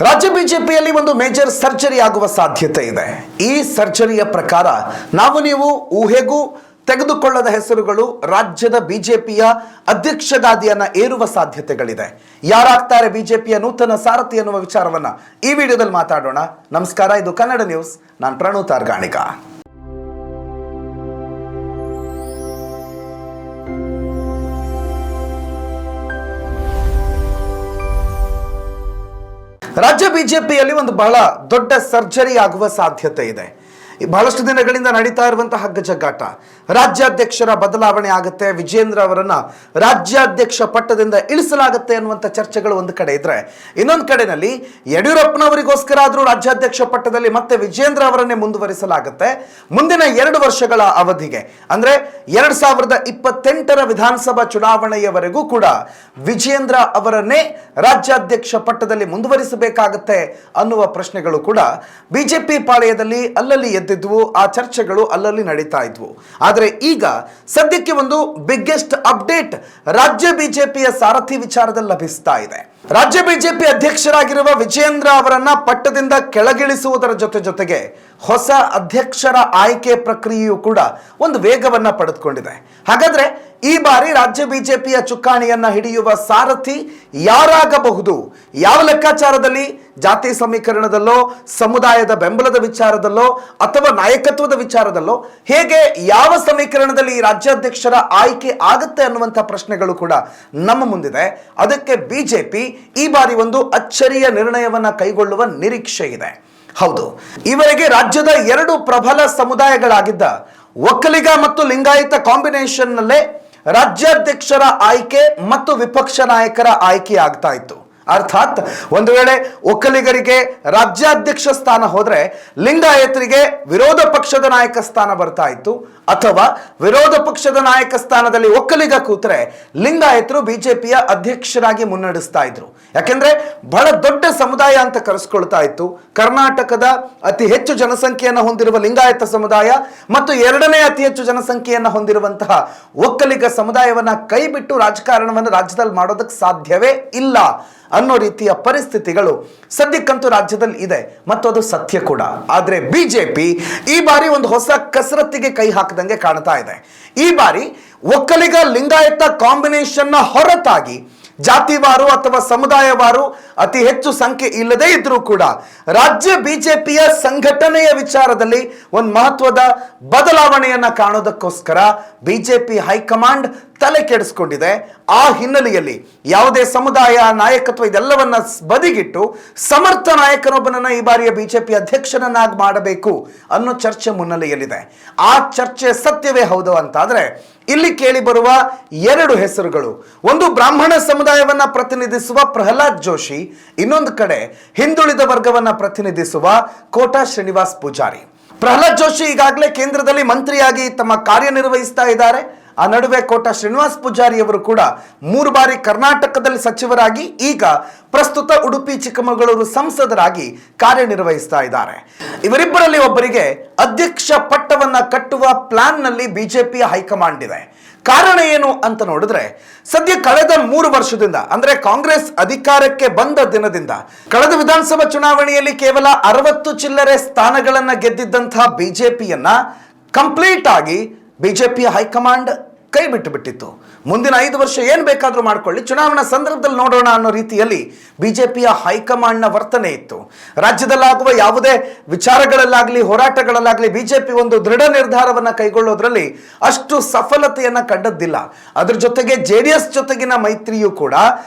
ರಾಜ್ಯ ಬಿಜೆಪಿಯಲ್ಲಿ ಒಂದು ಮೇಜರ್ ಸರ್ಜರಿ ಆಗುವ ಸಾಧ್ಯತೆ ಇದೆ. ಈ ಸರ್ಜರಿಯ ಪ್ರಕಾರ ನೀವು ಊಹೆಗೂ ತೆಗೆದುಕೊಳ್ಳದ ಹೆಸರುಗಳು ರಾಜ್ಯದ ಬಿಜೆಪಿಯ ಅಧ್ಯಕ್ಷ ಗಾದಿಯನ್ನ ಏರುವ ಸಾಧ್ಯತೆಗಳಿದೆ. ಯಾರಾಗ್ತಾರೆ ಬಿಜೆಪಿಯ ನೂತನ ಸಾರಥಿ ಎನ್ನುವ ವಿಚಾರವನ್ನ ಈ ವಿಡಿಯೋದಲ್ಲಿ ಮಾತಾಡೋಣ. ನಮಸ್ಕಾರ, ಇದು ಕನ್ನಡ ನ್ಯೂಸ್. ನಾನು ಪ್ರಣು ತಾರ್ಗಾಣಿಕ. ರಾಜ್ಯ ಬಿಜೆಪಿಯಲ್ಲಿ ಒಂದು ಬಹಳ ದೊಡ್ಡ ಸರ್ಜರಿ ಆಗುವ ಸಾಧ್ಯತೆ ಇದೆ. ಬಹಳಷ್ಟು ದಿನಗಳಿಂದ ನಡೀತಾ ಇರುವಂತಹ ಗಜಗಾಟ. ರಾಜ್ಯಾಧ್ಯಕ್ಷರ ಬದಲಾವಣೆ ಆಗುತ್ತೆ, ವಿಜೇಂದ್ರ ಅವರನ್ನ ರಾಜ್ಯಾಧ್ಯಕ್ಷ ಪಟ್ಟದಿಂದ ಇಳಿಸಲಾಗುತ್ತೆ ಅನ್ನುವಂಥ ಚರ್ಚೆಗಳು ಒಂದು ಕಡೆ ಇದ್ರೆ, ಇನ್ನೊಂದು ಕಡೆನಲ್ಲಿ ಯಡಿಯೂರಪ್ಪನವರಿಗೋಸ್ಕರ ಆದರೂ ರಾಜ್ಯಾಧ್ಯಕ್ಷ ಪಟ್ಟದಲ್ಲಿ ಮತ್ತೆ ವಿಜೇಂದ್ರ ಅವರನ್ನೇ ಮುಂದುವರಿಸಲಾಗುತ್ತೆ. ಮುಂದಿನ 2 ವರ್ಷಗಳ ಅವಧಿಗೆ ಅಂದ್ರೆ 2028ರ ವಿಧಾನಸಭಾ ಚುನಾವಣೆಯವರೆಗೂ ಕೂಡ ವಿಜೇಂದ್ರ ಅವರನ್ನೇ ರಾಜ್ಯಾಧ್ಯಕ್ಷ ಪಟ್ಟದಲ್ಲಿ ಮುಂದುವರಿಸಬೇಕಾಗುತ್ತೆ ಅನ್ನುವ ಪ್ರಶ್ನೆಗಳು ಕೂಡ ಬಿಜೆಪಿ ಪಾಳೆಯದಲ್ಲಿ ಅಲ್ಲಲ್ಲಿ ಎದ್ದಿದ್ವು. ಆ ಚರ್ಚೆಗಳು ಅಲ್ಲಲ್ಲಿ ನಡೀತಾ ಇದ್ವು. ಆದರೆ ಈಗ ಸದ್ಯಕ್ಕೆ ಒಂದು ಬಿಗ್ಗೆಸ್ಟ್ ಅಪ್ಡೇಟ್ ರಾಜ್ಯ ಬಿಜೆಪಿಯ ಸಾರಥಿ ವಿಚಾರದಲ್ಲಿ ಲಭಿಸ್ತಾ ಇದೆ. ರಾಜ್ಯ ಬಿಜೆಪಿ ಅಧ್ಯಕ್ಷರಾಗಿರುವ ವಿಜೇಂದ್ರ ಅವರನ್ನ ಪಟ್ಟದಿಂದ ಕೆಳಗಿಳಿಸುವುದರ ಜೊತೆಗೆ ಹೊಸ ಅಧ್ಯಕ್ಷರ ಆಯ್ಕೆ ಪ್ರಕ್ರಿಯೆಯು ಕೂಡ ಒಂದು ವೇಗವನ್ನ ಪಡೆದುಕೊಂಡಿದೆ. ಹಾಗಾದ್ರೆ ಈ ಬಾರಿ ರಾಜ್ಯ ಬಿಜೆಪಿಯ ಚುಕ್ಕಾಣಿಯನ್ನ ಹಿಡಿಯುವ ಸಾರಥಿ ಯಾರಾಗಬಹುದು? ಯಾವ ಲೆಕ್ಕಾಚಾರದಲ್ಲಿ? ಜಾತಿ ಸಮೀಕರಣದಲ್ಲೋ, ಸಮುದಾಯದ ಬೆಂಬಲದ ವಿಚಾರದಲ್ಲೋ, ಅಥವಾ ನಾಯಕತ್ವದ ವಿಚಾರದಲ್ಲೋ, ಹೇಗೆ ಯಾವ ಸಮೀಕರಣದಲ್ಲಿ ಈ ರಾಜ್ಯಾಧ್ಯಕ್ಷರ ಆಯ್ಕೆ ಆಗುತ್ತೆ ಅನ್ನುವಂಥ ಪ್ರಶ್ನೆಗಳು ಕೂಡ ನಮ್ಮ ಮುಂದಿದೆ. ಅದಕ್ಕೆ ಬಿಜೆಪಿ ಈ ಬಾರಿ ಒಂದು ಅಚ್ಚರಿಯ ನಿರ್ಣಯವನ್ನ ಕೈಗೊಳ್ಳುವ ನಿರೀಕ್ಷೆ ಇದೆ. ಹೌದು, ಈವರೆಗೆ ರಾಜ್ಯದ 2 ಪ್ರಬಲ ಸಮುದಾಯಗಳಾಗಿದ್ದ ಒಕ್ಕಲಿಗ ಮತ್ತು ಲಿಂಗಾಯತ ಕಾಂಬಿನೇಷನ್ ನಲ್ಲೇ ರಾಜ್ಯಾಧ್ಯಕ್ಷರ ಆಯ್ಕೆ ಮತ್ತು ವಿಪಕ್ಷ ನಾಯಕರ ಆಯ್ಕೆ ಆಗ್ತಾ ಇತ್ತು. ಅರ್ಥಾತ್ ಒಂದು ವೇಳೆ ಒಕ್ಕಲಿಗರಿಗೆ ರಾಜ್ಯಾಧ್ಯಕ್ಷ ಸ್ಥಾನ ಹೋದ್ರೆ ಲಿಂಗಾಯತರಿಗೆ ವಿರೋಧ ಪಕ್ಷದ ನಾಯಕ ಸ್ಥಾನ ಬರ್ತಾ ಇತ್ತು, ಅಥವಾ ವಿರೋಧ ಪಕ್ಷದ ನಾಯಕ ಸ್ಥಾನದಲ್ಲಿ ಒಕ್ಕಲಿಗ ಕೂತ್ರೆ ಲಿಂಗಾಯತರು ಬಿಜೆಪಿಯ ಅಧ್ಯಕ್ಷರಾಗಿ ಮುನ್ನಡೆಸ್ತಾ ಇದ್ರು. ಯಾಕೆಂದ್ರೆ ಬಹಳ ದೊಡ್ಡ ಸಮುದಾಯ ಅಂತ ಕರೆಸ್ಕೊಳ್ತಾ ಇತ್ತು. ಕರ್ನಾಟಕದ ಅತಿ ಹೆಚ್ಚು ಜನಸಂಖ್ಯೆಯನ್ನು ಹೊಂದಿರುವ ಲಿಂಗಾಯತ ಸಮುದಾಯ ಮತ್ತು 2ನೇ ಅತಿ ಹೆಚ್ಚು ಜನಸಂಖ್ಯೆಯನ್ನು ಹೊಂದಿರುವಂತಹ ಒಕ್ಕಲಿಗ ಸಮುದಾಯವನ್ನ ಕೈ ಬಿಟ್ಟು ರಾಜಕಾರಣವನ್ನು ರಾಜ್ಯದಲ್ಲಿ ಮಾಡೋದಕ್ಕೆ ಸಾಧ್ಯವೇ ಇಲ್ಲ ಅನ್ನೋ ರೀತಿಯ ಪರಿಸ್ಥಿತಿಗಳು ಸದ್ಯಕ್ಕಂತೂ ರಾಜ್ಯದಲ್ಲಿ ಇದೆ, ಮತ್ತು ಅದು ಸತ್ಯ ಕೂಡ. ಆದ್ರೆ ಬಿಜೆಪಿ ಈ ಬಾರಿ ಒಂದು ಹೊಸ ಕಸರತ್ತಿಗೆ ಕೈ ಹಾಕದಂಗೆ ಕಾಣ್ತಾ ಇದೆ. ಈ ಬಾರಿ ಒಕ್ಕಲಿಗ ಲಿಂಗಾಯತ ಕಾಂಬಿನೇಷನ್ನ ಹೊರತಾಗಿ ಜಾತಿವಾರು ಅಥವಾ ಸಮುದಾಯವಾರು ಅತಿ ಹೆಚ್ಚು ಸಂಖ್ಯೆ ಇಲ್ಲದೇ ಇದ್ರೂ ಕೂಡ ರಾಜ್ಯ ಬಿಜೆಪಿಯ ಸಂಘಟನೆಯ ವಿಚಾರದಲ್ಲಿ ಒಂದು ಮಹತ್ವದ ಬದಲಾವಣೆಯನ್ನ ಕಾಣೋದಕ್ಕೋಸ್ಕರ ಬಿಜೆಪಿ ಹೈಕಮಾಂಡ್ ತಲೆ ಕೆಡಿಸ್ಕೊಂಡಿದೆ. ಆ ಹಿನ್ನೆಲೆಯಲ್ಲಿ ಯಾವುದೇ ಸಮುದಾಯ ನಾಯಕತ್ವ ಇದೆಲ್ಲವನ್ನ ಬದಿಗಿಟ್ಟು ಸಮರ್ಥ ನಾಯಕನೊಬ್ಬನನ್ನ ಈ ಬಾರಿಯ ಬಿಜೆಪಿ ಅಧ್ಯಕ್ಷನನ್ನಾಗಿ ಮಾಡಬೇಕು ಅನ್ನೋ ಚರ್ಚೆ ಮುನ್ನೆಲೆಯಲ್ಲಿದೆ. ಆ ಚರ್ಚೆ ಸತ್ಯವೇ ಹೌದು ಅಂತಾದ್ರೆ ಇಲ್ಲಿ ಕೇಳಿ ಬರುವ 2 ಹೆಸರುಗಳು, ಒಂದು ಬ್ರಾಹ್ಮಣ ಸಮುದಾಯವನ್ನ ಪ್ರತಿನಿಧಿಸುವ ಪ್ರಹ್ಲಾದ್ ಜೋಶಿ, ಇನ್ನೊಂದು ಕಡೆ ಹಿಂದುಳಿದ ವರ್ಗವನ್ನ ಪ್ರತಿನಿಧಿಸುವ ಕೋಟಾ ಶ್ರೀನಿವಾಸ್ ಪೂಜಾರಿ. ಪ್ರಹ್ಲಾದ್ ಜೋಶಿ ಈಗಾಗಲೇ ಕೇಂದ್ರದಲ್ಲಿ ಮಂತ್ರಿಯಾಗಿ ತಮ್ಮ ಕಾರ್ಯನಿರ್ವಹಿಸ್ತಾ ಇದ್ದಾರೆ. ಆ ನಡುವೆ ಕೋಟಾ ಶ್ರೀನಿವಾಸ್ ಪೂಜಾರಿ ಅವರು ಕೂಡ 3 ಬಾರಿ ಕರ್ನಾಟಕದಲ್ಲಿ ಸಚಿವರಾಗಿ ಈಗ ಪ್ರಸ್ತುತ ಉಡುಪಿ ಚಿಕ್ಕಮಗಳೂರು ಸಂಸದರಾಗಿ ಕಾರ್ಯನಿರ್ವಹಿಸ್ತಾ ಇದ್ದಾರೆ. ಇವರಿಬ್ಬರಲ್ಲಿ ಒಬ್ಬರಿಗೆ ಅಧ್ಯಕ್ಷ ಪಟ್ಟವನ್ನ ಕಟ್ಟುವ ಪ್ಲಾನ್ ನಲ್ಲಿ ಬಿಜೆಪಿಯ ಹೈಕಮಾಂಡ್ ಇದೆ. ಕಾರಣ ಏನು ಅಂತ ನೋಡಿದ್ರೆ, ಸದ್ಯ ಕಳೆದ 3 ವರ್ಷದಿಂದ ಅಂದ್ರೆ ಕಾಂಗ್ರೆಸ್ ಅಧಿಕಾರಕ್ಕೆ ಬಂದ ದಿನದಿಂದ ಕಳೆದ ವಿಧಾನಸಭಾ ಚುನಾವಣೆಯಲ್ಲಿ ಕೇವಲ 60 ಚಿಲ್ಲರೆ ಸ್ಥಾನಗಳನ್ನ ಗೆದ್ದಿದ್ದಂತಹ ಬಿಜೆಪಿಯನ್ನ ಕಂಪ್ಲೀಟ್ ಆಗಿ ಬಿಜೆಪಿಯ ಹೈಕಮಾಂಡ್ ಕೈ ಬಿಟ್ಟಿತ್ತು. ಮುಂದಿನ 5 ವರ್ಷ ಏನ್ ಬೇಕಾದ್ರೂ ಮಾಡ್ಕೊಳ್ಳಿ, ಚುನಾವಣಾ ಸಂದರ್ಭದಲ್ಲಿ ನೋಡೋಣ ಅನ್ನೋ ರೀತಿಯಲ್ಲಿ ಬಿಜೆಪಿಯ ಹೈಕಮಾಂಡ್ನ ವರ್ತನೆ ಇತ್ತು. ರಾಜ್ಯದಲ್ಲಾಗುವ ಯಾವುದೇ ವಿಚಾರಗಳಲ್ಲಾಗ್ಲಿ ಹೋರಾಟಗಳಲ್ಲಾಗ್ಲಿ ಬಿಜೆಪಿ ಒಂದು ದೃಢ ನಿರ್ಧಾರವನ್ನ ಕೈಗೊಳ್ಳೋದ್ರಲ್ಲಿ ಅಷ್ಟು ಸಫಲತೆಯನ್ನ ಕಂಡದ್ದಿಲ್ಲ. ಅದ್ರ ಜೊತೆಗೆ JDS ಜೊತೆಗಿನ ಮೈತ್ರಿಯೂ ಕೂಡ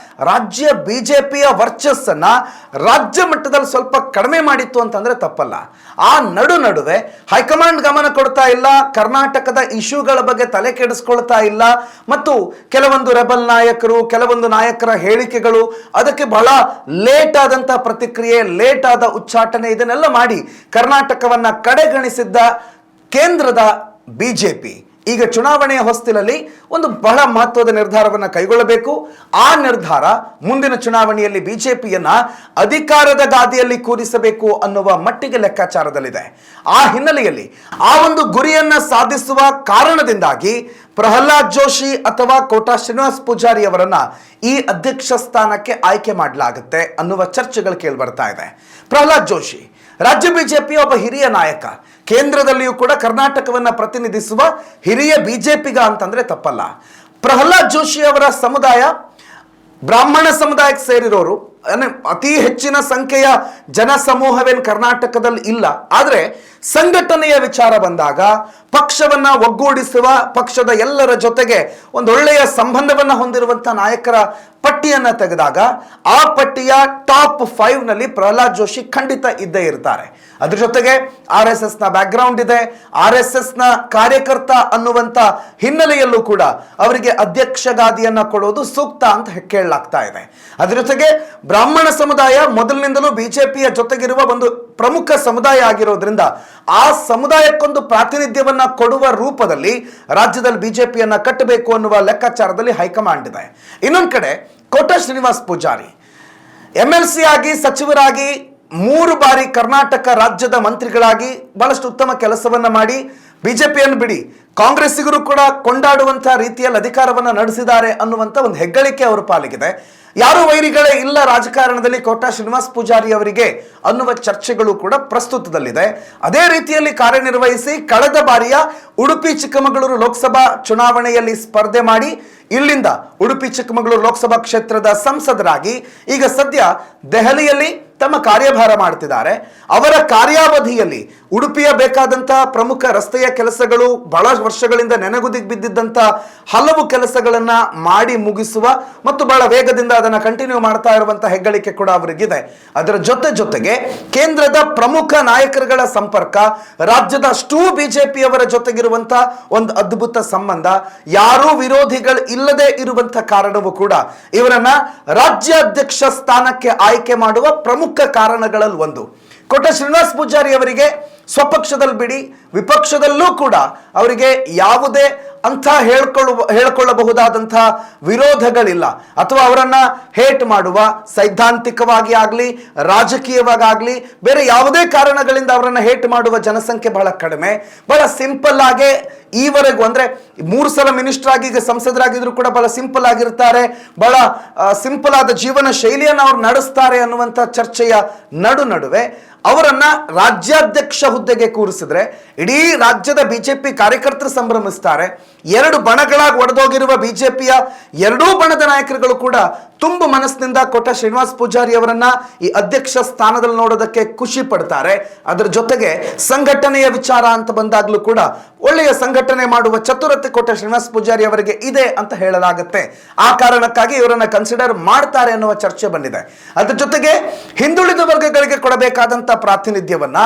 ರಾಜ್ಯ ಬಿಜೆಪಿಯ ವರ್ಚಸ್ಸನ್ನ ರಾಜ್ಯ ಮಟ್ಟದಲ್ಲಿ ಸ್ವಲ್ಪ ಕಡಿಮೆ ಮಾಡಿತ್ತು ಅಂತಂದ್ರೆ ತಪ್ಪಲ್ಲ. ಆ ನಡುವೆ ಹೈಕಮಾಂಡ್ ಗಮನ ಕೊಡ್ತಾ ಇಲ್ಲ, ಕರ್ನಾಟಕದ ಇಶ್ಯೂಗಳ ಬಗ್ಗೆ ತಲೆ ಕೆಡಿಸ್ಕೊಳ್ತಾ ಇಲ್ಲ, ಮತ್ತು ಕೆಲವೊಂದು ರೆಬಲ್ ನಾಯಕರು, ಕೆಲವೊಂದು ನಾಯಕರ ಹೇಳಿಕೆಗಳು, ಅದಕ್ಕೆ ಬಹಳ ಲೇಟ್ ಆದಂತಹ ಪ್ರತಿಕ್ರಿಯೆ, ಲೇಟ್ ಆದ ಉಚ್ಚಾಟನೆ, ಇದನ್ನೆಲ್ಲ ಮಾಡಿ ಕರ್ನಾಟಕವನ್ನ ಕಡೆಗಣಿಸಿದ್ದ ಕೇಂದ್ರದ ಬಿಜೆಪಿ ಈಗ ಚುನಾವಣೆಯ ಹೊಸ್ತಿಲಲ್ಲಿ ಒಂದು ಬಹಳ ಮಹತ್ವದ ನಿರ್ಧಾರವನ್ನು ಕೈಗೊಳ್ಳಬೇಕು. ಆ ನಿರ್ಧಾರ ಮುಂದಿನ ಚುನಾವಣೆಯಲ್ಲಿ ಬಿಜೆಪಿಯನ್ನ ಅಧಿಕಾರದ ಗಾದಿಯಲ್ಲಿ ಕೂರಿಸಬೇಕು ಅನ್ನುವ ಮಟ್ಟಿಗೆ ಲೆಕ್ಕಾಚಾರದಲ್ಲಿದೆ. ಆ ಹಿನ್ನೆಲೆಯಲ್ಲಿ ಆ ಒಂದು ಗುರಿಯನ್ನ ಸಾಧಿಸುವ ಕಾರಣದಿಂದಾಗಿ ಪ್ರಹ್ಲಾದ್ ಜೋಶಿ ಅಥವಾ ಕೋಟಾ ಶ್ರೀನಿವಾಸ್ ಪೂಜಾರಿ ಅವರನ್ನ ಈ ಅಧ್ಯಕ್ಷ ಸ್ಥಾನಕ್ಕೆ ಆಯ್ಕೆ ಮಾಡಲಾಗುತ್ತೆ ಅನ್ನುವ ಚರ್ಚೆಗಳು ಕೇಳಿ ಬರ್ತಾ ಇದೆ. ಪ್ರಹ್ಲಾದ್ ಜೋಶಿ ರಾಜ್ಯ ಬಿಜೆಪಿಯ ಒಬ್ಬ ಹಿರಿಯ ನಾಯಕ, ಕೇಂದ್ರದಲ್ಲಿಯೂ ಕೂಡ ಕರ್ನಾಟಕವನ್ನ ಪ್ರತಿನಿಧಿಸುವ ಹಿರಿಯ ಬಿಜೆಪಿಗ ಅಂತಂದ್ರೆ ತಪ್ಪಲ್ಲ. ಪ್ರಹ್ಲಾದ್ ಜೋಶಿ ಅವರ ಸಮುದಾಯ ಬ್ರಾಹ್ಮಣ ಸಮುದಾಯಕ್ಕೆ ಸೇರಿರೋರು, ಅತಿ ಹೆಚ್ಚಿನ ಸಂಖ್ಯೆಯ ಜನ ಸಮೂಹವೇನು ಕರ್ನಾಟಕದಲ್ಲಿ ಇಲ್ಲ. ಆದರೆ ಸಂಘಟನೆಯ ವಿಚಾರ ಬಂದಾಗ ಪಕ್ಷವನ್ನ ಒಗ್ಗೂಡಿಸುವ, ಪಕ್ಷದ ಎಲ್ಲರ ಜೊತೆಗೆ ಒಂದೊಳ್ಳೆಯ ಸಂಬಂಧವನ್ನ ಹೊಂದಿರುವಂತಹ ನಾಯಕರ ಪಟ್ಟಿಯನ್ನ ತೆಗೆದಾಗ ಆ ಪಟ್ಟಿಯ ಟಾಪ್ 5 ನಲ್ಲಿ ಪ್ರಹ್ಲಾದ್ ಜೋಶಿ ಖಂಡಿತ ಇದ್ದೇ ಇರ್ತಾರೆ. ಅದ್ರ ಜೊತೆಗೆ RSS ನ ಬ್ಯಾಕ್ಗ್ರೌಂಡ್ ಇದೆ, RSS ನ ಕಾರ್ಯಕರ್ತ ಅನ್ನುವಂತ ಹಿನ್ನೆಲೆಯಲ್ಲೂ ಕೂಡ ಅವರಿಗೆ ಅಧ್ಯಕ್ಷ ಗಾದಿಯನ್ನ ಕೊಡೋದು ಸೂಕ್ತ ಅಂತ ಕೇಳಲಾಗ್ತಾ ಇದೆ. ಅದ್ರ ಜೊತೆಗೆ ಬ್ರಾಹ್ಮಣ ಸಮುದಾಯ ಮೊದಲಿನಿಂದಲೂ ಬಿಜೆಪಿಯ ಜೊತೆಗಿರುವ ಒಂದು ಪ್ರಮುಖ ಸಮುದಾಯ ಆಗಿರೋದ್ರಿಂದ ಆ ಸಮುದಾಯಕ್ಕೊಂದು ಪ್ರಾತಿನಿಧ್ಯವನ್ನ ಕೊಡುವ ರೂಪದಲ್ಲಿ ರಾಜ್ಯದಲ್ಲಿ ಬಿಜೆಪಿಯನ್ನ ಕಟ್ಟಬೇಕು ಅನ್ನುವ ಲೆಕ್ಕಾಚಾರದಲ್ಲಿ ಹೈಕಮಾಂಡ್ ಇದೆ. ಇನ್ನೊಂದು ಕಡೆ ಕೋಟಾ ಶ್ರೀನಿವಾಸ್ ಪೂಜಾರಿ MLC ಆಗಿ, ಸಚಿವರಾಗಿ 3 ಬಾರಿ ಕರ್ನಾಟಕ ರಾಜ್ಯದ ಮಂತ್ರಿಗಳಾಗಿ ಬಹಳಷ್ಟು ಉತ್ತಮ ಕೆಲಸವನ್ನ ಮಾಡಿ ಬಿಜೆಪಿಯನ್ನು ಬಿಡಿ ಕಾಂಗ್ರೆಸ್ಸಿಗರು ಕೂಡ ಕೊಂಡಾಡುವಂತಹ ರೀತಿಯಲ್ಲಿ ಅಧಿಕಾರವನ್ನ ನಡೆಸಿದ್ದಾರೆ ಅನ್ನುವಂಥ ಒಂದು ಹೆಗ್ಗಳಿಕೆ ಅವರ ಪಾಲಿಗಿದೆ. ಯಾರು ವೈರಿಗಳೇ ಇಲ್ಲ ರಾಜಕಾರಣದಲ್ಲಿ ಕೋಟಾ ಶ್ರೀನಿವಾಸ್ ಪೂಜಾರಿ ಅವರಿಗೆ ಅನ್ನುವ ಚರ್ಚೆಗಳು ಕೂಡ ಪ್ರಸ್ತುತದಲ್ಲಿದೆ. ಅದೇ ರೀತಿಯಲ್ಲಿ ಕಾರ್ಯನಿರ್ವಹಿಸಿ ಕಳೆದ ಬಾರಿಯ ಉಡುಪಿ ಚಿಕ್ಕಮಗಳೂರು ಲೋಕಸಭಾ ಚುನಾವಣೆಯಲ್ಲಿ ಸ್ಪರ್ಧೆ ಮಾಡಿ ಇಲ್ಲಿಂದ ಉಡುಪಿ ಚಿಕ್ಕಮಗಳೂರು ಲೋಕಸಭಾ ಕ್ಷೇತ್ರದ ಸಂಸದರಾಗಿ ಈಗ ಸದ್ಯ ದೆಹಲಿಯಲ್ಲಿ ತಮ್ಮ ಕಾರ್ಯಭಾರ ಮಾಡ್ತಿದ್ದಾರೆ. ಅವರ ಕಾರ್ಯಾವಧಿಯಲ್ಲಿ ಉಡುಪಿಯ ಬೇಕಾದಂತಹ ಪ್ರಮುಖ ರಸ್ತೆಯ ಕೆಲಸಗಳು, ಬಹಳ ವರ್ಷಗಳಿಂದ ನೆನಗುದಿಗೆ ಬಿದ್ದಿದ್ದಂಥ ಹಲವು ಕೆಲಸಗಳನ್ನ ಮಾಡಿ ಮುಗಿಸುವ ಮತ್ತು ಬಹಳ ವೇಗದಿಂದ ಅದನ್ನು ಕಂಟಿನ್ಯೂ ಮಾಡ್ತಾ ಇರುವಂತಹ ಹೆಗ್ಗಳಿಕೆ ಕೂಡ ಅವರಿಗಿದೆ. ಅದರ ಜೊತೆಗೆ ಕೇಂದ್ರದ ಪ್ರಮುಖ ನಾಯಕರುಗಳ ಸಂಪರ್ಕ, ರಾಜ್ಯದ ಅಷ್ಟೂ ಬಿಜೆಪಿಯವರ ಜೊತೆಗಿರುವಂತಹ ಒಂದು ಅದ್ಭುತ ಸಂಬಂಧ, ಯಾರೂ ವಿರೋಧಿಗಳು ಇಲ್ಲದೆ ಇರುವಂತಹ ಕಾರಣವೂ ಕೂಡ ಇವರನ್ನ ರಾಜ್ಯಾಧ್ಯಕ್ಷ ಸ್ಥಾನಕ್ಕೆ ಆಯ್ಕೆ ಮಾಡುವ ಪ್ರಮುಖ ಕಾರಣಗಳಲ್ಲಿ ಒಂದು. ಕೋಟಾ ಶ್ರೀನಿವಾಸ್ ಪೂಜಾರಿ ಅವರಿಗೆ ಸ್ವಪಕ್ಷದಲ್ಲಿ ಬಿಡಿ ವಿಪಕ್ಷದಲ್ಲೂ ಕೂಡ ಅವರಿಗೆ ಯಾವುದೇ ಅಂತ ಹೇಳ್ಕೊಳ್ಳಬಹುದಾದಂತಹ ವಿರೋಧಗಳಿಲ್ಲ, ಅಥವಾ ಅವರನ್ನ ಹೇಟ್ ಮಾಡುವ ಸೈದ್ಧಾಂತಿಕವಾಗಿ ಆಗಲಿ ರಾಜಕೀಯವಾಗಿ ಆಗಲಿ ಬೇರೆ ಯಾವುದೇ ಕಾರಣಗಳಿಂದ ಅವರನ್ನ ಹೇಟ್ ಮಾಡುವ ಜನಸಂಖ್ಯೆ ಬಹಳ ಕಡಿಮೆ. ಬಹಳ ಸಿಂಪಲ್ ಆಗಿ ಈವರೆಗೂ ಅಂದ್ರೆ 3 ಸಲ ಮಿನಿಸ್ಟರ್ ಆಗಿ ಈಗ ಸಂಸದರಾಗಿದ್ರು ಕೂಡ ಬಹಳ ಸಿಂಪಲ್ ಆಗಿರ್ತಾರೆ, ಬಹಳ ಸಿಂಪಲ್ ಆದ ಜೀವನ ಶೈಲಿಯನ್ನು ಅವ್ರು ನಡೆಸ್ತಾರೆ ಅನ್ನುವಂಥ ಚರ್ಚೆಯ ನಡುವೆ ಅವರನ್ನ ರಾಜ್ಯಾಧ್ಯಕ್ಷ ಹುದ್ದೆಗೆ ಕೂರಿಸಿದ್ರೆ ಇಡೀ ರಾಜ್ಯದ ಬಿಜೆಪಿ ಕಾರ್ಯಕರ್ತರು ಸಂಭ್ರಮಿಸ್ತಾರೆ. 2 ಬಣಗಳಾಗಿ ಒಡೆದೋಗಿರುವ ಬಿಜೆಪಿಯ 2 ಬಣದ ನಾಯಕರುಗಳು ಕೂಡ ತುಂಬ ಮನಸ್ಸಿನಿಂದ ಕೋಟಾ ಶ್ರೀನಿವಾಸ್ ಪೂಜಾರಿ ಅವರನ್ನ ಈ ಅಧ್ಯಕ್ಷ ಸ್ಥಾನದಲ್ಲಿ ನೋಡೋದಕ್ಕೆ ಖುಷಿ ಪಡ್ತಾರೆ. ಅದರ ಜೊತೆಗೆ ಸಂಘಟನೆಯ ವಿಚಾರ ಅಂತ ಬಂದಾಗ್ಲೂ ಕೂಡ ಒಳ್ಳೆಯ ಸಂಘಟನೆ ಮಾಡುವ ಚತುರತೆ ಕೋಟಾ ಶ್ರೀನಿವಾಸ್ ಪೂಜಾರಿ ಅವರಿಗೆ ಇದೆ ಅಂತ ಹೇಳಲಾಗುತ್ತೆ. ಆ ಕಾರಣಕ್ಕಾಗಿ ಇವರನ್ನ ಕನ್ಸಿಡರ್ ಮಾಡ್ತಾರೆ ಅನ್ನುವ ಚರ್ಚೆ ಬಂದಿದೆ. ಅದ್ರ ಜೊತೆಗೆ ಹಿಂದುಳಿದ ವರ್ಗಗಳಿಗೆ ಕೊಡಬೇಕಾದಂತ ಪ್ರಾತಿನಿಧ್ಯವನ್ನ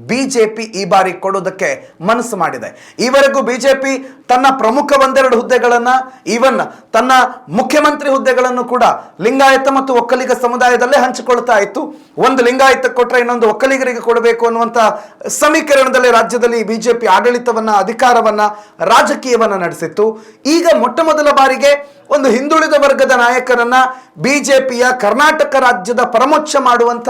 ಬಿಜೆಪಿ ಈ ಬಾರಿ ಕೊಡೋದಕ್ಕೆ ಮನಸ್ಸು ಮಾಡಿದೆ. ಈವರೆಗೂ ಬಿಜೆಪಿ ತನ್ನ ಪ್ರಮುಖ 1-2 ಹುದ್ದೆಗಳನ್ನ, ಈವನ್ ತನ್ನ ಮುಖ್ಯಮಂತ್ರಿ ಹುದ್ದೆಗಳನ್ನು ಕೂಡ ಲಿಂಗಾಯತ ಮತ್ತು ಒಕ್ಕಲಿಗ ಸಮುದಾಯದಲ್ಲೇ ಹಂಚಿಕೊಳ್ತಾ ಇತ್ತು. ಒಂದು ಲಿಂಗಾಯತ ಕೊಟ್ಟರೆ ಇನ್ನೊಂದು ಒಕ್ಕಲಿಗರಿಗೆ ಕೊಡಬೇಕು ಅನ್ನುವಂಥ ಸಮೀಕರಣದಲ್ಲಿ ರಾಜ್ಯದಲ್ಲಿ ಬಿಜೆಪಿ ಆಡಳಿತವನ್ನ, ಅಧಿಕಾರವನ್ನ, ರಾಜಕೀಯವನ್ನ ನಡೆಸಿತ್ತು. ಈಗ ಮೊಟ್ಟ ಮೊದಲ ಬಾರಿಗೆ ಒಂದು ಹಿಂದುಳಿದ ವರ್ಗದ ನಾಯಕರನ್ನ ಬಿಜೆಪಿಯ ಕರ್ನಾಟಕ ರಾಜ್ಯದ ಪರಮೋಚ್ಚ ಮಾಡುವಂತ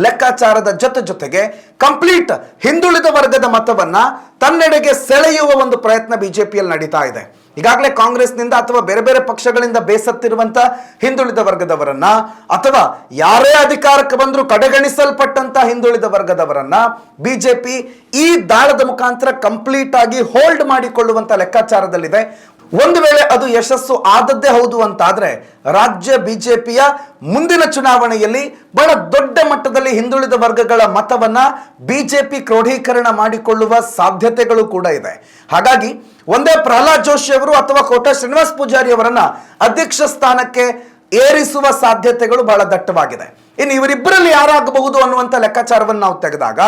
ಲೆಕ್ಕಾಚಾರದ ಜೊತೆಗೆ ಕಂಪ್ಲೀಟ್ ಹಿಂದುಳಿದ ವರ್ಗದ ಮತವನ್ನ ತನ್ನೆಡೆಗೆ ಸೆಳೆಯುವ ಒಂದು ಪ್ರಯತ್ನ ಬಿಜೆಪಿಯಲ್ಲಿ ನಡೀತಾ ಇದೆ. ಈಗಾಗಲೇ ಕಾಂಗ್ರೆಸ್ನಿಂದ ಅಥವಾ ಬೇರೆ ಬೇರೆ ಪಕ್ಷಗಳಿಂದ ಬೇಸತ್ತಿರುವಂತ ಹಿಂದುಳಿದ ವರ್ಗದವರನ್ನ, ಅಥವಾ ಯಾರೇ ಅಧಿಕಾರಕ್ಕೆ ಬಂದರೂ ಕಡೆಗಣಿಸಲ್ಪಟ್ಟಂತ ಹಿಂದುಳಿದ ವರ್ಗದವರನ್ನ ಬಿಜೆಪಿ ಈ ದಾಳದ ಮುಖಾಂತರ ಕಂಪ್ಲೀಟ್ ಆಗಿ ಹೋಲ್ಡ್ ಮಾಡಿಕೊಳ್ಳುವಂತ ಲೆಕ್ಕಾಚಾರದಲ್ಲಿದೆ. ಒಂದು ವೇಳೆ ಅದು ಯಶಸ್ಸು ಆದದ್ದೇ ಹೌದು ಅಂತಾದ್ರೆ ರಾಜ್ಯ ಬಿಜೆಪಿಯ ಮುಂದಿನ ಚುನಾವಣೆಯಲ್ಲಿ ಬಹಳ ದೊಡ್ಡ ಮಟ್ಟದಲ್ಲಿ ಹಿಂದುಳಿದ ವರ್ಗಗಳ ಮತವನ್ನ ಬಿಜೆಪಿ ಕ್ರೋಢೀಕರಣ ಮಾಡಿಕೊಳ್ಳುವ ಸಾಧ್ಯತೆಗಳು ಕೂಡ ಇದೆ. ಹಾಗಾಗಿ ಒಂದೇ ಪ್ರಹ್ಲಾದ್ ಜೋಶಿ ಅವರು ಅಥವಾ ಕೋಟಾ ಶ್ರೀನಿವಾಸ್ ಪೂಜಾರಿ ಅವರನ್ನ ಅಧ್ಯಕ್ಷ ಸ್ಥಾನಕ್ಕೆ ಏರಿಸುವ ಸಾಧ್ಯತೆಗಳು ಬಹಳ ದಟ್ಟವಾಗಿದೆ. ಇನ್ನು ಇವರಿಬ್ಬರಲ್ಲಿ ಯಾರಾಗಬಹುದು ಅನ್ನುವಂಥ ಲೆಕ್ಕಾಚಾರವನ್ನು ನಾವು ತೆಗೆದಾಗ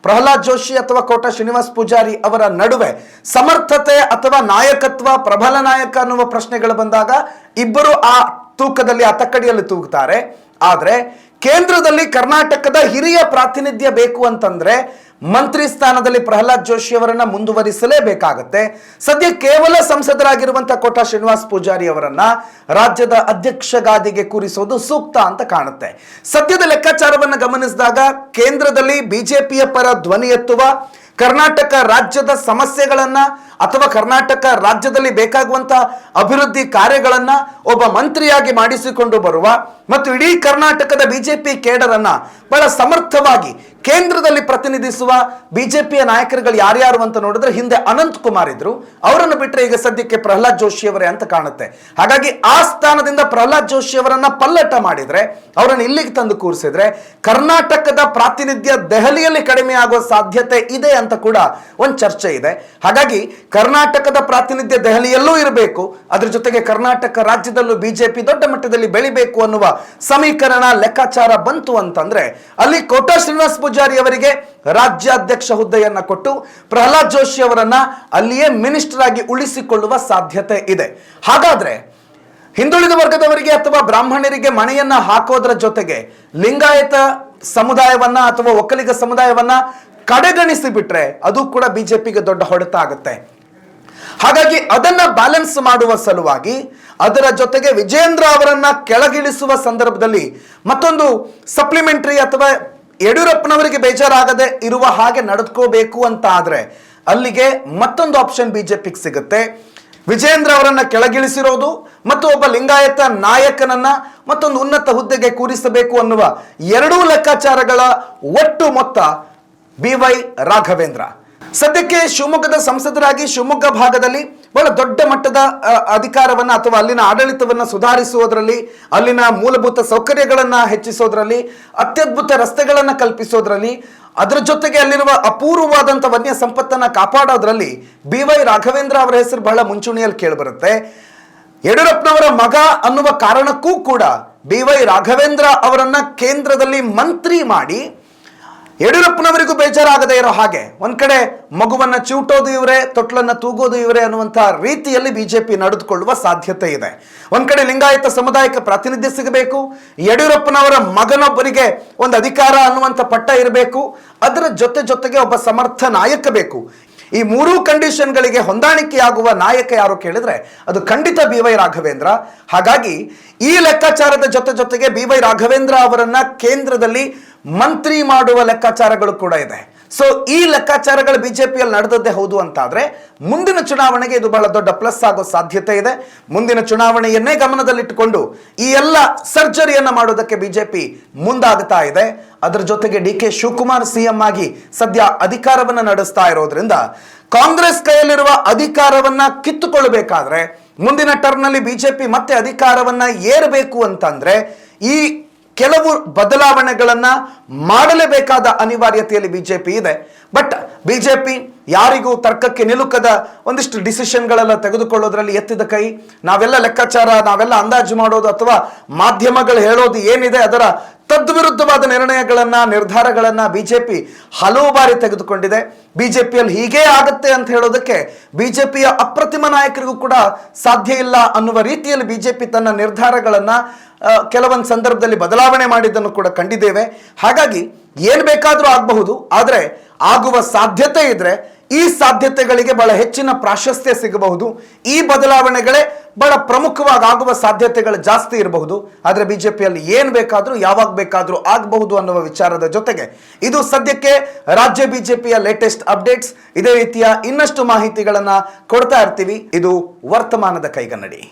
ಪ್ರಹ್ಲಾದ್ ಜೋಶಿ ಅಥವಾ ಕೋಟಾ ಶ್ರೀನಿವಾಸ್ ಪೂಜಾರಿ ಅವರ ನಡುವೆ ಸಮರ್ಥತೆ ಅಥವಾ ನಾಯಕತ್ವ, ಪ್ರಬಲ ನಾಯಕ ಅನ್ನುವ ಪ್ರಶ್ನೆಗಳು ಬಂದಾಗ ಇಬ್ಬರು ಆ ತೂಕದಲ್ಲಿ, ಆ ತಕ್ಕಡಿಯಲ್ಲಿ ತೂಗುತ್ತಾರೆ. ಆದರೆ ಕೇಂದ್ರದಲ್ಲಿ ಕರ್ನಾಟಕದ ಹಿರಿಯ ಪ್ರಾತಿನಿಧ್ಯ ಬೇಕು ಅಂತಂದ್ರೆ ಮಂತ್ರಿ ಸ್ಥಾನದಲ್ಲಿ ಪ್ರಹ್ಲಾದ್ ಜೋಶಿ ಅವರನ್ನ ಮುಂದುವರಿಸಲೇಬೇಕಾಗತ್ತೆ. ಸದ್ಯ ಕೇವಲ ಸಂಸದರಾಗಿರುವಂತಹ ಕೋಟಾ ಶ್ರೀನಿವಾಸ್ ಪೂಜಾರಿ ಅವರನ್ನ ರಾಜ್ಯದ ಅಧ್ಯಕ್ಷ ಗಾದಿಗೆ ಕೂರಿಸೋದು ಸೂಕ್ತ ಅಂತ ಕಾಣುತ್ತೆ. ಸದ್ಯದ ಲೆಕ್ಕಾಚಾರವನ್ನು ಗಮನಿಸಿದಾಗ ಕೇಂದ್ರದಲ್ಲಿ ಬಿಜೆಪಿಯ ಪರ ಧ್ವನಿ ಎತ್ತುವ, ಕರ್ನಾಟಕ ರಾಜ್ಯದ ಸಮಸ್ಯೆಗಳನ್ನ ಅಥವಾ ಕರ್ನಾಟಕ ರಾಜ್ಯದಲ್ಲಿ ಬೇಕಾಗುವಂತ ಅಭಿವೃದ್ಧಿ ಕಾರ್ಯಗಳನ್ನ ಒಬ್ಬ ಮಂತ್ರಿಯಾಗಿ ಮಾಡಿಸಿಕೊಂಡು ಬರುವ ಮತ್ತು ಇಡೀ ಕರ್ನಾಟಕದ ಬಿಜೆಪಿ ಕೇಡರನ್ನ ಬಹಳ ಸಮರ್ಥವಾಗಿ ಕೇಂದ್ರದಲ್ಲಿ ಪ್ರತಿನಿಧಿಸುವ ಬಿಜೆಪಿಯ ನಾಯಕರುಗಳು ಯಾರ್ಯಾರು ಅಂತ ನೋಡಿದ್ರೆ ಹಿಂದೆ ಅನಂತ್ ಕುಮಾರ್ ಇದ್ರು, ಅವರನ್ನು ಬಿಟ್ಟರೆ ಈಗ ಸದ್ಯಕ್ಕೆ ಪ್ರಹ್ಲಾದ್ ಜೋಶಿ ಅವರೇ ಅಂತ ಕಾಣುತ್ತೆ. ಹಾಗಾಗಿ ಆ ಸ್ಥಾನದಿಂದ ಪ್ರಹ್ಲಾದ್ ಜೋಶಿ ಅವರನ್ನ ಪಲ್ಲಟ ಮಾಡಿದ್ರೆ, ಅವರನ್ನು ಇಲ್ಲಿಗೆ ತಂದು ಕೂರಿಸಿದ್ರೆ ಕರ್ನಾಟಕದ ಪ್ರಾತಿನಿಧ್ಯ ದೆಹಲಿಯಲ್ಲಿ ಕಡಿಮೆ ಆಗುವ ಸಾಧ್ಯತೆ ಇದೆ ಅಂತ ಕೂಡ ಒಂದು ಚರ್ಚೆ ಇದೆ. ಹಾಗಾಗಿ ಕರ್ನಾಟಕದ ಪ್ರಾತಿನಿಧ್ಯ ದೆಹಲಿಯಲ್ಲೂ ಇರಬೇಕು, ಅದ್ರ ಜೊತೆಗೆ ಕರ್ನಾಟಕ ರಾಜ್ಯದಲ್ಲೂ ಬಿಜೆಪಿ ದೊಡ್ಡ ಮಟ್ಟದಲ್ಲಿ ಬೆಳಿಬೇಕು ಅನ್ನುವ ಸಮೀಕರಣ ಲೆಕ್ಕಾಚಾರ ಬಂತು ಅಂತಂದ್ರೆ ಅಲ್ಲಿ ಕೋಟಾ ಶ್ರೀನಿವಾಸ್ ಪೂಜಾರಿ ಅವರಿಗೆ ರಾಜ್ಯಾಧ್ಯಕ್ಷ ಹುದ್ದೆಯನ್ನ ಕೊಟ್ಟು ಪ್ರಹ್ಲಾದ್ ಜೋಶಿ ಅವರನ್ನ ಅಲ್ಲಿಯೇ ಮಿನಿಸ್ಟರ್ ಆಗಿ ಉಳಿಸಿಕೊಳ್ಳುವ ಸಾಧ್ಯತೆ ಇದೆ. ಹಾಗಾದ್ರೆ ಹಿಂದುಳಿದ ವರ್ಗದವರಿಗೆ ಅಥವಾ ಬ್ರಾಹ್ಮಣರಿಗೆ ಮಣೆಯನ್ನ ಹಾಕೋದ್ರ ಜೊತೆಗೆ ಲಿಂಗಾಯತ ಸಮುದಾಯವನ್ನ ಅಥವಾ ಒಕ್ಕಲಿಗ ಸಮುದಾಯವನ್ನ ಕಡೆಗಣಿಸಿ ಬಿಟ್ರೆ ಅದು ಕೂಡ ಬಿಜೆಪಿಗೆ ದೊಡ್ಡ ಹೊಡೆತ ಆಗುತ್ತೆ. ಹಾಗಾಗಿ ಅದನ್ನ ಬ್ಯಾಲೆನ್ಸ್ ಮಾಡುವ ಸಲುವಾಗಿ ಅದರ ಜೊತೆಗೆ ವಿಜೇಂದ್ರ ಅವರನ್ನ ಕೆಳಗಿಳಿಸುವ ಸಂದರ್ಭದಲ್ಲಿ ಮತ್ತೊಂದು ಸಪ್ಲಿಮೆಂಟರಿ ಅಥವಾ ಯಡಿಯೂರಪ್ಪನವರಿಗೆ ಬೇಜಾರಾಗದೆ ಇರುವ ಹಾಗೆ ನಡೆದುಕೋಬೇಕು ಅಂತ ಆದ್ರೆ ಅಲ್ಲಿಗೆ ಮತ್ತೊಂದು ಆಪ್ಷನ್ ಬಿಜೆಪಿಗೆ ಸಿಗುತ್ತೆ. ವಿಜೇಂದ್ರ ಅವರನ್ನ ಕೆಳಗಿಳಿಸಿರೋದು ಮತ್ತು ಒಬ್ಬ ಲಿಂಗಾಯತ ನಾಯಕನನ್ನ ಮತ್ತೊಂದು ಉನ್ನತ ಹುದ್ದೆಗೆ ಕೂರಿಸಬೇಕು ಅನ್ನುವ ಎರಡೂ ಲೆಕ್ಕಾಚಾರಗಳ ಒಟ್ಟು ಮೊತ್ತ BY ರಾಘವೇಂದ್ರ. ಸದ್ಯಕ್ಕೆ ಶಿವಮೊಗ್ಗದ ಸಂಸದರಾಗಿ ಶಿವಮೊಗ್ಗ ಭಾಗದಲ್ಲಿ ಬಹಳ ದೊಡ್ಡ ಮಟ್ಟದ ಅಧಿಕಾರವನ್ನ ಅಥವಾ ಅಲ್ಲಿನ ಆಡಳಿತವನ್ನ ಸುಧಾರಿಸುವುದರಲ್ಲಿ, ಅಲ್ಲಿನ ಮೂಲಭೂತ ಸೌಕರ್ಯಗಳನ್ನ ಹೆಚ್ಚಿಸೋದ್ರಲ್ಲಿ, ಅತ್ಯದ್ಭುತ ರಸ್ತೆಗಳನ್ನ ಕಲ್ಪಿಸೋದ್ರಲ್ಲಿ, ಅದರ ಜೊತೆಗೆ ಅಲ್ಲಿರುವ ಅಪೂರ್ವವಾದಂಥ ವನ್ಯ ಸಂಪತ್ತನ್ನ ಕಾಪಾಡೋದ್ರಲ್ಲಿ BY ರಾಘವೇಂದ್ರ ಅವರ ಹೆಸರು ಬಹಳ ಮುಂಚೂಣಿಯಲ್ಲಿ ಕೇಳಿಬರುತ್ತೆ. ಯಡಿಯೂರಪ್ಪನವರ ಮಗ ಅನ್ನುವ ಕಾರಣಕ್ಕೂ ಕೂಡ BY ರಾಘವೇಂದ್ರ ಅವರನ್ನ ಕೇಂದ್ರದಲ್ಲಿ ಮಂತ್ರಿ ಮಾಡಿ ಯಡಿಯೂರಪ್ಪನವರಿಗೂ ಬೇಜಾರಾಗದೇ ಇರೋ ಹಾಗೆ ಒಂದ್ ಕಡೆ ಮಗುವನ್ನ ಚಿವುಟೋದು ಇವರೇ, ತೊಟ್ಲನ್ನ ತೂಗೋದು ಇವರೇ ಅನ್ನುವಂಥ ರೀತಿಯಲ್ಲಿ ಬಿಜೆಪಿ ನಡೆದುಕೊಳ್ಳುವ ಸಾಧ್ಯತೆ ಇದೆ. ಒಂದ್ ಕಡೆ ಲಿಂಗಾಯತ ಸಮುದಾಯಕ್ಕೆ ಪ್ರಾತಿನಿಧ್ಯ ಸಿಗಬೇಕು, ಯಡಿಯೂರಪ್ಪನವರ ಮಗನೊಬ್ಬರಿಗೆ ಒಂದು ಅಧಿಕಾರ ಅನ್ನುವಂಥ ಪಟ್ಟ ಇರಬೇಕು, ಅದರ ಜೊತೆಗೆ ಒಬ್ಬ ಸಮರ್ಥ ನಾಯಕ ಬೇಕು. ಈ ಮೂರೂ ಕಂಡೀಷನ್ಗಳಿಗೆ ಹೊಂದಾಣಿಕೆಯಾಗುವ ನಾಯಕ ಯಾರು ಕೇಳಿದ್ರೆ ಅದು ಖಂಡಿತ BY ರಾಘವೇಂದ್ರ. ಹಾಗಾಗಿ ಈ ಲೆಕ್ಕಾಚಾರದ ಜೊತೆಗೆ BY ರಾಘವೇಂದ್ರ ಅವರನ್ನ ಕೇಂದ್ರದಲ್ಲಿ ಮಂತ್ರಿ ಮಾಡುವ ಲೆಕ್ಕಾಚಾರಗಳು ಕೂಡ ಇದೆ. ಸೊ ಈ ಲೆಕ್ಕಾಚಾರಗಳು ಬಿಜೆಪಿಯಲ್ಲಿ ನಡೆದದ್ದೇ ಹೌದು ಅಂತಾದ್ರೆ ಮುಂದಿನ ಚುನಾವಣೆಗೆ ಇದು ಬಹಳ ದೊಡ್ಡ ಪ್ಲಸ್ ಆಗೋ ಸಾಧ್ಯತೆ ಇದೆ. ಮುಂದಿನ ಚುನಾವಣೆಯನ್ನೇ ಗಮನದಲ್ಲಿಟ್ಟುಕೊಂಡು ಈ ಎಲ್ಲ ಸರ್ಜರಿಯನ್ನ ಮಾಡೋದಕ್ಕೆ ಬಿಜೆಪಿ ಮುಂದಾಗ್ತಾ ಇದೆ. ಅದರ ಜೊತೆಗೆ DK ಶಿವಕುಮಾರ್ CM ಆಗಿ ಸದ್ಯ ಅಧಿಕಾರವನ್ನ ನಡೆಸ್ತಾ ಇರೋದ್ರಿಂದ ಕಾಂಗ್ರೆಸ್ ಕೈಯಲ್ಲಿರುವ ಅಧಿಕಾರವನ್ನ ಕಿತ್ತುಕೊಳ್ಳಬೇಕಾದ್ರೆ ಮುಂದಿನ ಟರ್ಮ್ನಲ್ಲಿ ಬಿಜೆಪಿ ಮತ್ತೆ ಅಧಿಕಾರವನ್ನ ಏರಬೇಕು ಅಂತಂದ್ರೆ ಈ ಕೆಲವು ಬದಲಾವಣೆಗಳನ್ನ ಮಾಡಲೇಬೇಕಾದ ಅನಿವಾರ್ಯತೆಯಲ್ಲಿ ಬಿಜೆಪಿ ಇದೆ. ಬಟ್ ಬಿಜೆಪಿ ಯಾರಿಗೂ ತರ್ಕಕ್ಕೆ ನಿಲುಕದ ಒಂದಿಷ್ಟು ಡಿಸಿಷನ್ಗಳೆಲ್ಲ ತೆಗೆದುಕೊಳ್ಳೋದ್ರಲ್ಲಿ ಎತ್ತಿದ ಕೈ. ನಾವೆಲ್ಲ ಲೆಕ್ಕಾಚಾರ, ನಾವೆಲ್ಲ ಅಂದಾಜು ಮಾಡೋದು ಅಥವಾ ಮಾಧ್ಯಮಗಳು ಹೇಳೋದು ಏನಿದೆ ಅದರ ತದ್ವಿರುದ್ಧವಾದ ನಿರ್ಧಾರಗಳನ್ನ ಬಿಜೆಪಿ ಹಲವು ಬಾರಿ ತೆಗೆದುಕೊಂಡಿದೆ. ಬಿಜೆಪಿಯಲ್ಲಿ ಹೀಗೇ ಆಗುತ್ತೆ ಅಂತ ಹೇಳೋದಕ್ಕೆ ಬಿಜೆಪಿಯ ಅಪ್ರತಿಮ ನಾಯಕರಿಗೂ ಕೂಡ ಸಾಧ್ಯ ಇಲ್ಲ ಅನ್ನುವ ರೀತಿಯಲ್ಲಿ ಬಿಜೆಪಿ ತನ್ನ ನಿರ್ಧಾರಗಳನ್ನ ಕೆಲವೊಂದು ಸಂದರ್ಭದಲ್ಲಿ ಬದಲಾವಣೆ ಮಾಡಿದ್ದನ್ನು ಕೂಡ ಕಂಡಿದ್ದೇವೆ. ಹಾಗಾಗಿ ಏನ್ ಬೇಕಾದ್ರೂ ಆಗಬಹುದು, ಆದ್ರೆ ಆಗುವ ಸಾಧ್ಯತೆ ಇದ್ರೆ ಈ ಸಾಧ್ಯತೆಗಳಿಗೆ ಬಹಳ ಹೆಚ್ಚಿನ ಪ್ರಾಶಸ್ತ್ಯ ಸಿಗಬಹುದು. ಈ ಬದಲಾವಣೆಗಳೇ ಬಹಳ ಪ್ರಮುಖವಾಗಿ ಆಗುವ ಸಾಧ್ಯತೆಗಳು ಜಾಸ್ತಿ ಇರಬಹುದು. ಆದ್ರೆ ಬಿಜೆಪಿಯಲ್ಲಿ ಏನ್ ಬೇಕಾದ್ರೂ ಯಾವಾಗ ಬೇಕಾದ್ರೂ ಆಗಬಹುದು ಅನ್ನುವ ವಿಚಾರದ ಜೊತೆಗೆ ಇದು ಸದ್ಯಕ್ಕೆ ರಾಜ್ಯ ಬಿಜೆಪಿಯ ಲೇಟೆಸ್ಟ್ ಅಪ್ಡೇಟ್ಸ್. ಇದೇ ರೀತಿಯ ಇನ್ನಷ್ಟು ಮಾಹಿತಿಗಳನ್ನ ಕೊಡ್ತಾ ಇರ್ತೀವಿ. ಇದು ವರ್ತಮಾನದ ಕೈಗನ್ನಡಿ.